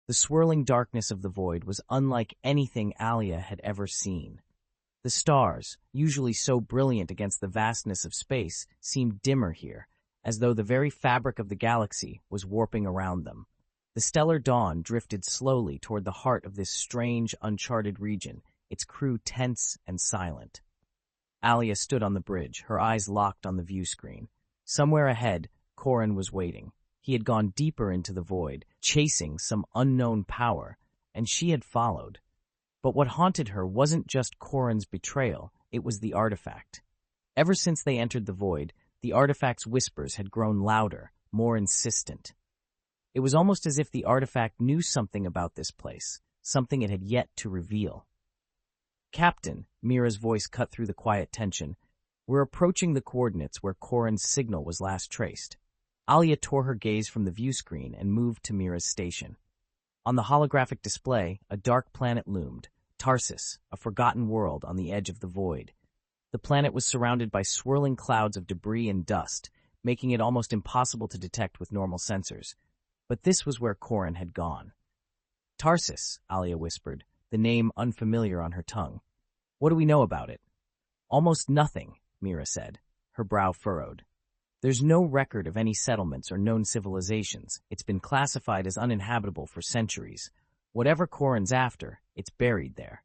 The swirling darkness of the void was unlike anything Alya had ever seen. The stars, usually so brilliant against the vastness of space, seemed dimmer here, as though the very fabric of the galaxy was warping around them. The stellar dawn drifted slowly toward the heart of this strange, uncharted region, its crew tense and silent. Alya stood on the bridge, her eyes locked on the view screen. Somewhere ahead, Corrin was waiting. He had gone deeper into the void, chasing some unknown power, and she had followed. But what haunted her wasn't just Corrin's betrayal, it was the artifact. Ever since they entered the void, the artifact's whispers had grown louder, more insistent. It was almost as if the artifact knew something about this place, something it had yet to reveal. "Captain," Mira's voice cut through the quiet tension, "we're approaching the coordinates where Corrin's signal was last traced." Alya tore her gaze from the view screen and moved to Mira's station. On the holographic display, a dark planet loomed, Tarsus, a forgotten world on the edge of the void. The planet was surrounded by swirling clouds of debris and dust, making it almost impossible to detect with normal sensors. But this was where Corrin had gone. "Tarsus," Alya whispered, the name unfamiliar on her tongue. "What do we know about it?" "Almost nothing," Mira said, her brow furrowed. "There's no record of any settlements or known civilizations. It's been classified as uninhabitable for centuries. Whatever Corrin's after, it's buried there."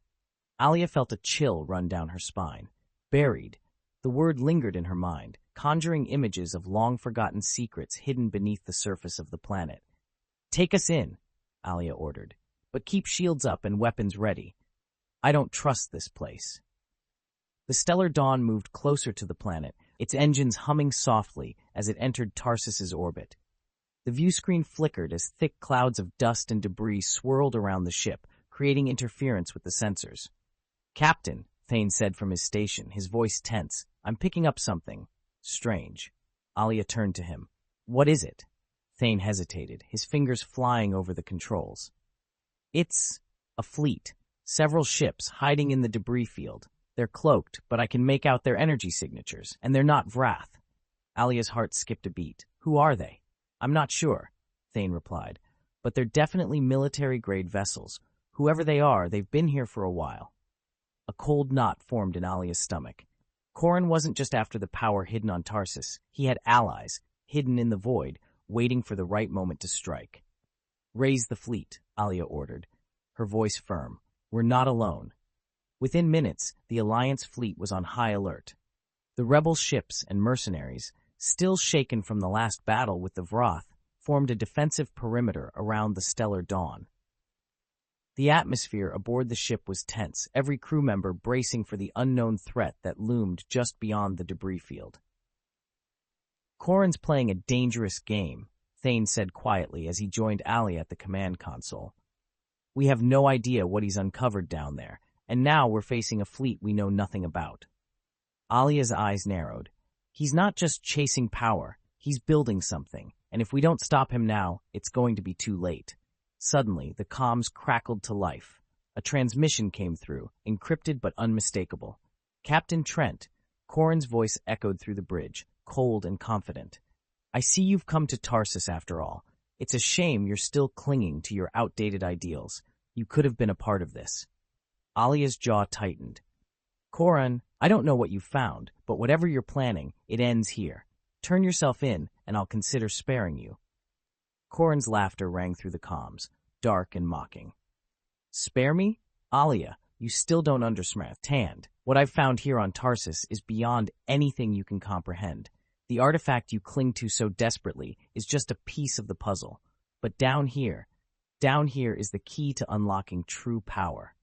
Alya felt a chill run down her spine. Buried. The word lingered in her mind, conjuring images of long-forgotten secrets hidden beneath the surface of the planet. "Take us in," Alya ordered, "but keep shields up and weapons ready. I don't trust this place." The stellar dawn moved closer to the planet, its engines humming softly as it entered Tarsus's orbit. The view screen flickered as thick clouds of dust and debris swirled around the ship, creating interference with the sensors. "Captain," Thane said from his station, his voice tense, "I'm picking up something strange." Alya turned to him. "What is it?" Thane hesitated, his fingers flying over the controls. "It's a fleet. Several ships hiding in the debris field. They're cloaked, but I can make out their energy signatures, and they're not Vraath." Alya's heart skipped a beat. "Who are they?" "I'm not sure," Thane replied, "but they're definitely military-grade vessels. Whoever they are, they've been here for a while." A cold knot formed in Alya's stomach. Corrin wasn't just after the power hidden on Tarsus. He had allies, hidden in the void, waiting for the right moment to strike. "Raise the fleet," Alya ordered, her voice firm. "We're not alone." Within minutes, the Alliance fleet was on high alert. The rebel ships and mercenaries, still shaken from the last battle with the Vraath, formed a defensive perimeter around the stellar dawn. The atmosphere aboard the ship was tense, every crew member bracing for the unknown threat that loomed just beyond the debris field. "Corrin's playing a dangerous game," Thane said quietly as he joined Alya at the command console. "We have no idea what he's uncovered down there, and now we're facing a fleet we know nothing about." Alya's eyes narrowed. "He's not just chasing power, he's building something, and if we don't stop him now, it's going to be too late." Suddenly, the comms crackled to life. A transmission came through, encrypted but unmistakable. "Captain Trent," Corrin's voice echoed through the bridge, cold and confident. "I see you've come to Tarsus after all. It's a shame you're still clinging to your outdated ideals. You could have been a part of this." Alya's jaw tightened. "Corrin, I don't know what you found, but whatever you're planning, it ends here. Turn yourself in, and I'll consider sparing you." Corrin's laughter rang through the comms, dark and mocking. "Spare me? Alya, you still don't understand. What I've found here on Tarsus is beyond anything you can comprehend. The artifact you cling to so desperately is just a piece of the puzzle. But down here is the key to unlocking true power."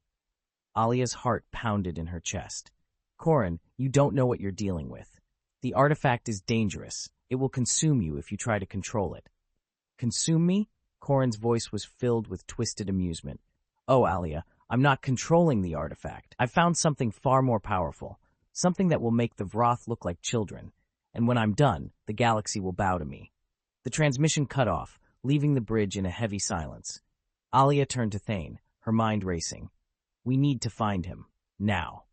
Alya's heart pounded in her chest. "Corrin, you don't know what you're dealing with. The artifact is dangerous. It will consume you if you try to control it." "Consume me?" Corrin's voice was filled with twisted amusement. "Oh, Alya, I'm not controlling the artifact. I've found something far more powerful, something that will make the Vraath look like children. And when I'm done, the galaxy will bow to me." The transmission cut off, leaving the bridge in a heavy silence. Alya turned to Thane, her mind racing. "We need to find him. Now."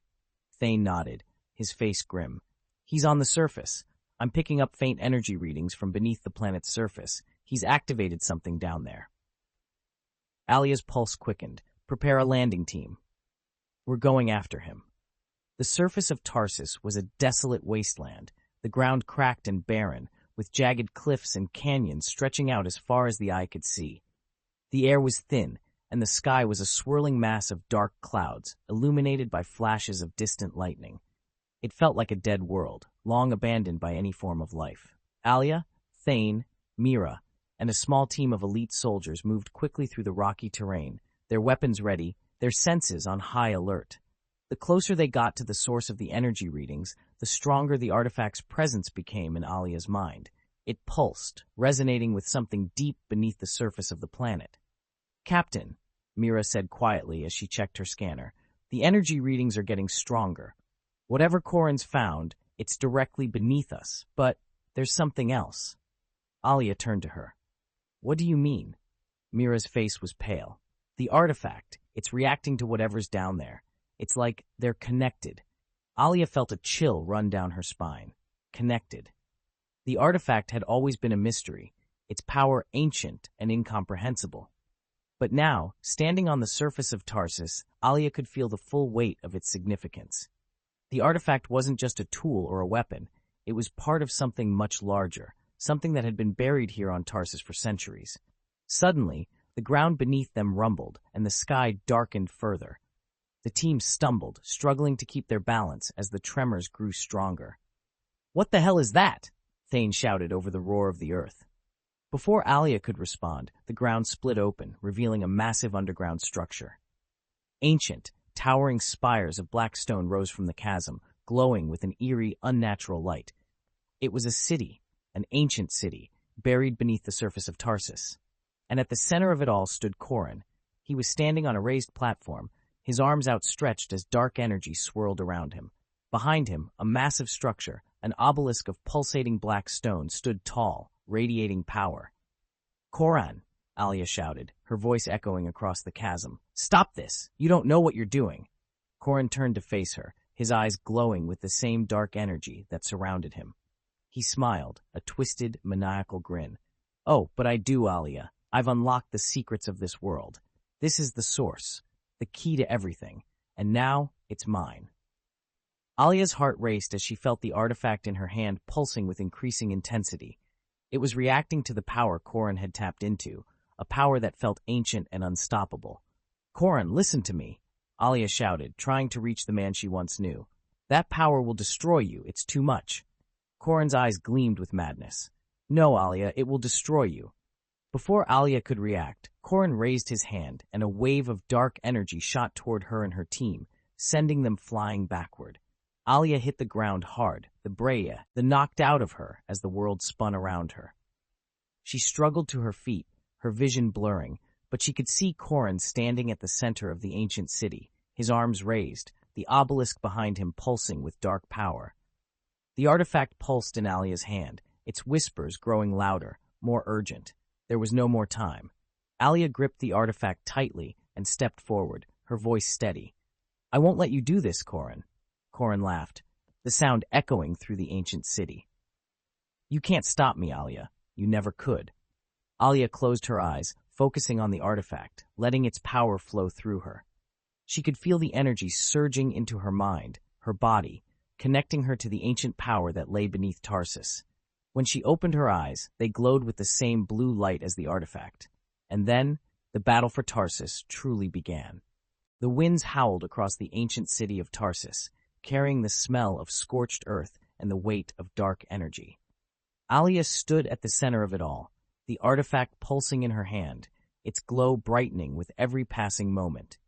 Thane nodded, his face grim. "He's on the surface. I'm picking up faint energy readings from beneath the planet's surface. He's activated something down there." Alya's pulse quickened. Prepare a landing team. We're going after him. The surface of Tarsus was a desolate wasteland, the ground cracked and barren, with jagged cliffs and canyons stretching out as far as the eye could see. The air was thin, and the sky was a swirling mass of dark clouds, illuminated by flashes of distant lightning. It felt like a dead world, long abandoned by any form of life. Alya, Thane, Mira, and a small team of elite soldiers moved quickly through the rocky terrain, their weapons ready, their senses on high alert. The closer they got to the source of the energy readings, the stronger the artifact's presence became in Alya's mind. It pulsed, resonating with something deep beneath the surface of the planet. "Captain," Mira said quietly as she checked her scanner, "the energy readings are getting stronger. Whatever Corrin's found, it's directly beneath us, but there's something else." Alya turned to her. "What do you mean?" Mira's face was pale. "The artifact, it's reacting to whatever's down there. It's like they're connected." Alya felt a chill run down her spine. Connected. The artifact had always been a mystery, its power ancient and incomprehensible. But now, standing on the surface of Tarsus, Alya could feel the full weight of its significance. The artifact wasn't just a tool or a weapon, it was part of something much larger, something that had been buried here on Tarsus for centuries. Suddenly, the ground beneath them rumbled, and the sky darkened further. The team stumbled, struggling to keep their balance as the tremors grew stronger. "What the hell is that?" Thane shouted over the roar of the earth. Before Alya could respond, the ground split open, revealing a massive underground structure. Ancient, towering spires of black stone rose from the chasm, glowing with an eerie, unnatural light. It was a city, an ancient city, buried beneath the surface of Tarsus. And at the center of it all stood Corrin. He was standing on a raised platform, his arms outstretched as dark energy swirled around him. Behind him, a massive structure, an obelisk of pulsating black stone, stood tall, radiating power. "Corran," Alya shouted, her voice echoing across the chasm. "Stop this! You don't know what you're doing!" Corrin turned to face her, his eyes glowing with the same dark energy that surrounded him. He smiled, a twisted, maniacal grin. "Oh, but I do, Alya. I've unlocked the secrets of this world. This is the source, the key to everything, and now it's mine." Alya's heart raced as she felt the artifact in her hand pulsing with increasing intensity. It was reacting to the power Corrin had tapped into, a power that felt ancient and unstoppable. "Corrin, listen to me," Alya shouted, trying to reach the man she once knew. "That power will destroy you, it's too much." Corrin's eyes gleamed with madness. "No, Alya, it will destroy you." Before Alya could react, Corrin raised his hand, and a wave of dark energy shot toward her and her team, sending them flying backward. Alya hit the ground hard, the Breya, the knocked out of her as the world spun around her. She struggled to her feet, her vision blurring, but she could see Corrin standing at the center of the ancient city, his arms raised, the obelisk behind him pulsing with dark power. The artifact pulsed in Alya's hand, its whispers growing louder, more urgent. There was no more time. Alya gripped the artifact tightly and stepped forward, her voice steady. "I won't let you do this, Corrin." Corrin laughed, the sound echoing through the ancient city. "You can't stop me, Alya. You never could." Alya closed her eyes, focusing on the artifact, letting its power flow through her. She could feel the energy surging into her mind, her body, connecting her to the ancient power that lay beneath Tarsus. When she opened her eyes, they glowed with the same blue light as the artifact. And then, the battle for Tarsus truly began. The winds howled across the ancient city of Tarsus, carrying the smell of scorched earth and the weight of dark energy. Alya stood at the center of it all, the artifact pulsing in her hand, its glow brightening with every passing moment.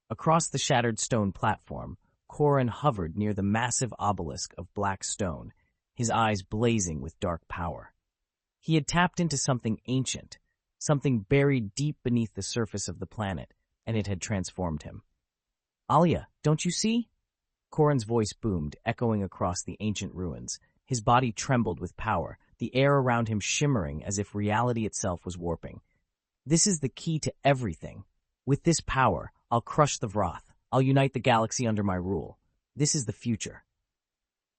Across the shattered stone platform, Corrin hovered near the massive obelisk of black stone, his eyes blazing with dark power. He had tapped into something ancient, something buried deep beneath the surface of the planet, and it had transformed him. "Alya, don't you see?" Corrin's voice boomed, echoing across the ancient ruins. His body trembled with power, the air around him shimmering as if reality itself was warping. "This is the key to everything. With this power, I'll crush the Vraath. I'll unite the galaxy under my rule. This is the future."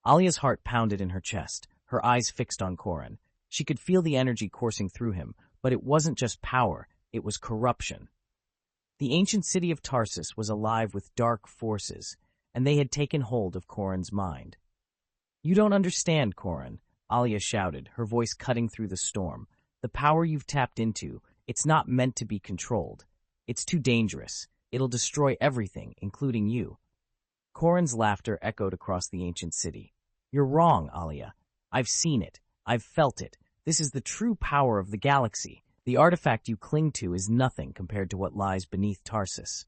Alya's heart pounded in her chest, her eyes fixed on Corrin. She could feel the energy coursing through him, but it wasn't just power, it was corruption. The ancient city of Tarsus was alive with dark forces, and they had taken hold of Corin's mind. "You don't understand, Corin," Alya shouted, her voice cutting through the storm. "The power you've tapped into, it's not meant to be controlled. It's too dangerous. It'll destroy everything, including you." Corin's laughter echoed across the ancient city. "You're wrong, Alya. I've seen it. I've felt it. This is the true power of the galaxy. The artifact you cling to is nothing compared to what lies beneath Tarsus."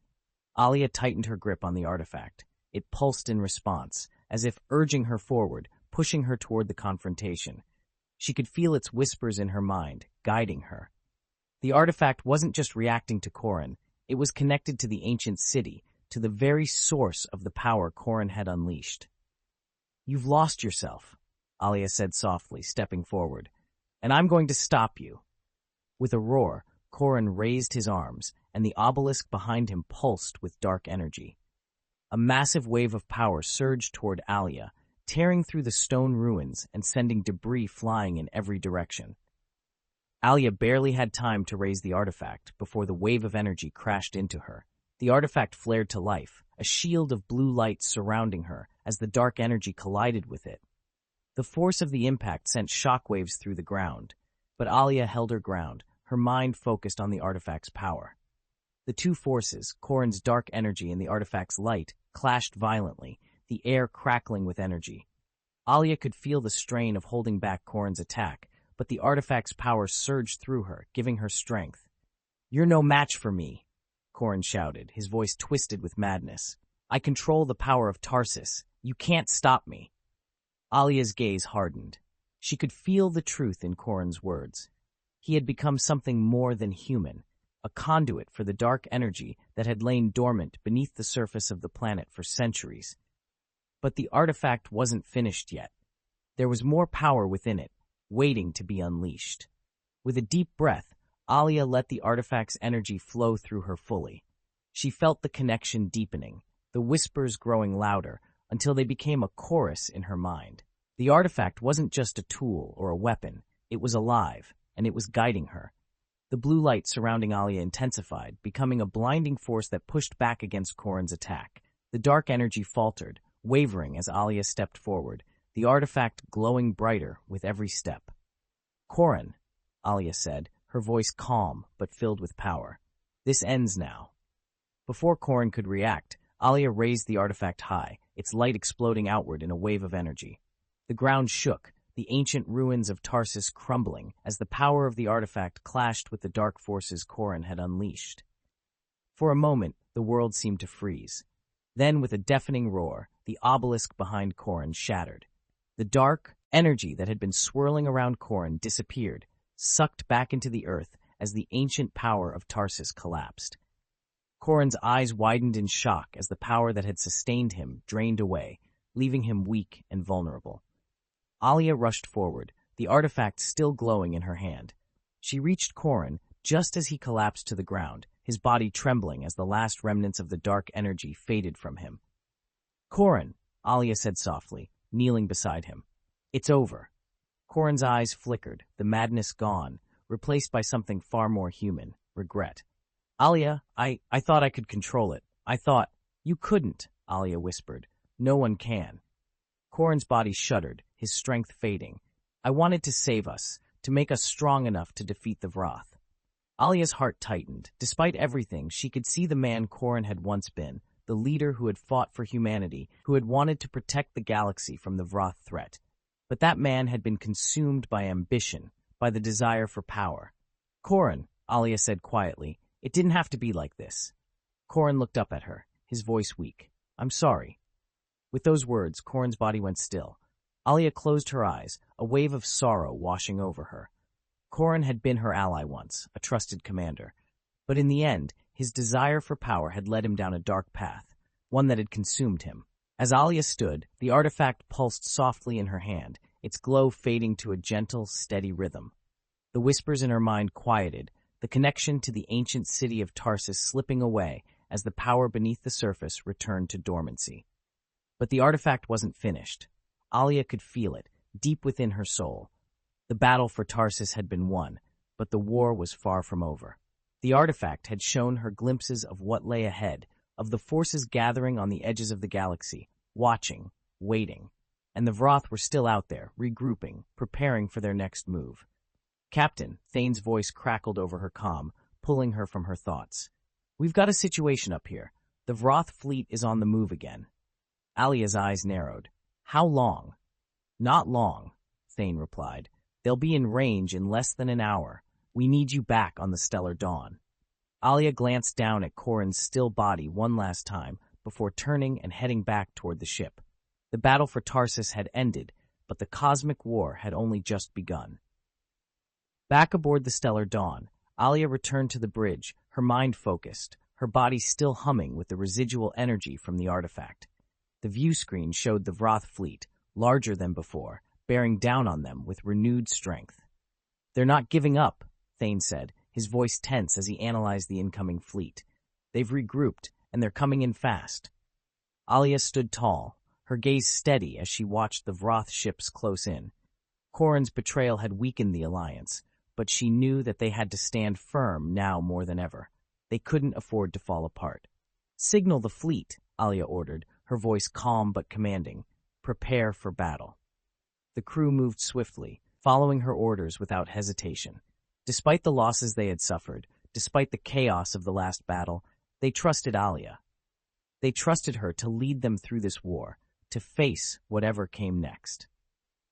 Alya tightened her grip on the artifact. It pulsed in response, as if urging her forward, pushing her toward the confrontation. She could feel its whispers in her mind, guiding her. The artifact wasn't just reacting to Corin, it was connected to the ancient city, to the very source of the power Corin had unleashed. "You've lost yourself," Alya said softly, stepping forward, "and I'm going to stop you." With a roar, Corin raised his arms, and the obelisk behind him pulsed with dark energy. A massive wave of power surged toward Alya, tearing through the stone ruins and sending debris flying in every direction. Alya barely had time to raise the artifact before the wave of energy crashed into her. The artifact flared to life, a shield of blue light surrounding her as the dark energy collided with it. The force of the impact sent shockwaves through the ground, but Alya held her ground, her mind focused on the artifact's power. The two forces, Corin's dark energy and the artifact's light, clashed violently, the air crackling with energy. Alya could feel the strain of holding back Corin's attack, but the artifact's power surged through her, giving her strength. "You're no match for me," Corin shouted, his voice twisted with madness. "I control the power of Tarsus. You can't stop me." Alya's gaze hardened. She could feel the truth in Corin's words. He had become something more than human, a conduit for the dark energy that had lain dormant beneath the surface of the planet for centuries. But the artifact wasn't finished yet. There was more power within it, waiting to be unleashed. With a deep breath, Alya let the artifact's energy flow through her fully. She felt the connection deepening, the whispers growing louder, until they became a chorus in her mind. The artifact wasn't just a tool or a weapon, it was alive, and it was guiding her. The blue light surrounding Alya intensified, becoming a blinding force that pushed back against Corin's attack. The dark energy faltered, wavering as Alya stepped forward, the artifact glowing brighter with every step. "Corin," Alya said, her voice calm but filled with power. "This ends now." Before Corin could react, Alya raised the artifact high, its light exploding outward in a wave of energy. The ground shook, the ancient ruins of Tarsus crumbling as the power of the artifact clashed with the dark forces Corin had unleashed. For a moment, the world seemed to freeze. Then, with a deafening roar, the obelisk behind Corin shattered. The dark energy that had been swirling around Corin disappeared, sucked back into the earth as the ancient power of Tarsus collapsed. Corin's eyes widened in shock as the power that had sustained him drained away, leaving him weak and vulnerable. Alya rushed forward, the artifact still glowing in her hand. She reached Corin just as he collapsed to the ground, his body trembling as the last remnants of the dark energy faded from him. "Corin," Alya said softly, kneeling beside him. "It's over." Corin's eyes flickered, the madness gone, replaced by something far more human, regret. "Alya, I thought I could control it. I thought—" "You couldn't," Alya whispered. "No one can." Corin's body shuddered, his strength fading. "I wanted to save us, to make us strong enough to defeat the Vraath." Alya's heart tightened. Despite everything, she could see the man Corin had once been, the leader who had fought for humanity, who had wanted to protect the galaxy from the Vraath threat. But that man had been consumed by ambition, by the desire for power. "Corin," Alya said quietly, "it didn't have to be like this." Corin looked up at her, his voice weak. "I'm sorry." With those words, Corin's body went still. Alya closed her eyes, a wave of sorrow washing over her. Corin had been her ally once, a trusted commander. But in the end, his desire for power had led him down a dark path, one that had consumed him. As Alya stood, the artifact pulsed softly in her hand, its glow fading to a gentle, steady rhythm. The whispers in her mind quieted, the connection to the ancient city of Tarsus slipping away as the power beneath the surface returned to dormancy. But the artifact wasn't finished. Alya could feel it, deep within her soul. The battle for Tarsus had been won, but the war was far from over. The artifact had shown her glimpses of what lay ahead, of the forces gathering on the edges of the galaxy, watching, waiting. And the Vraath were still out there, regrouping, preparing for their next move. "Captain," Thane's voice crackled over her comm, pulling her from her thoughts. "We've got a situation up here. The Vraath fleet is on the move again." Alya's eyes narrowed. "How long?" "Not long," Thane replied. "They'll be in range in less than an hour. We need you back on the Stellar Dawn." Alya glanced down at Corrin's still body one last time before turning and heading back toward the ship. The battle for Tarsus had ended, but the cosmic war had only just begun. Back aboard the Stellar Dawn, Alya returned to the bridge, her mind focused, her body still humming with the residual energy from the artifact. The view screen showed the Vraath fleet, larger than before, bearing down on them with renewed strength. "They're not giving up," Thane said, his voice tense as he analyzed the incoming fleet. "They've regrouped, and they're coming in fast." Alya stood tall, her gaze steady as she watched the Vraath ships close in. Corrin's betrayal had weakened the alliance, but she knew that they had to stand firm now more than ever. They couldn't afford to fall apart. "Signal the fleet," Alya ordered, her voice calm but commanding. "Prepare for battle." The crew moved swiftly, following her orders without hesitation. Despite the losses they had suffered, despite the chaos of the last battle, they trusted Alya. They trusted her to lead them through this war, to face whatever came next.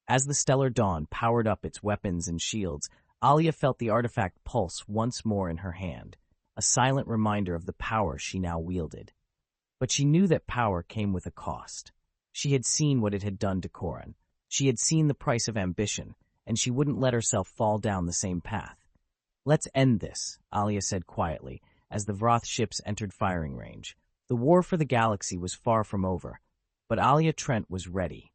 As the Stellar Dawn powered up its weapons and shields, Alya felt the artifact pulse once more in her hand, a silent reminder of the power she now wielded. But she knew that power came with a cost. She had seen what it had done to Corrin. She had seen the price of ambition, and she wouldn't let herself fall down the same path. "Let's end this," Alya said quietly, as the Vraath ships entered firing range. The war for the galaxy was far from over, but Alya Trent was ready.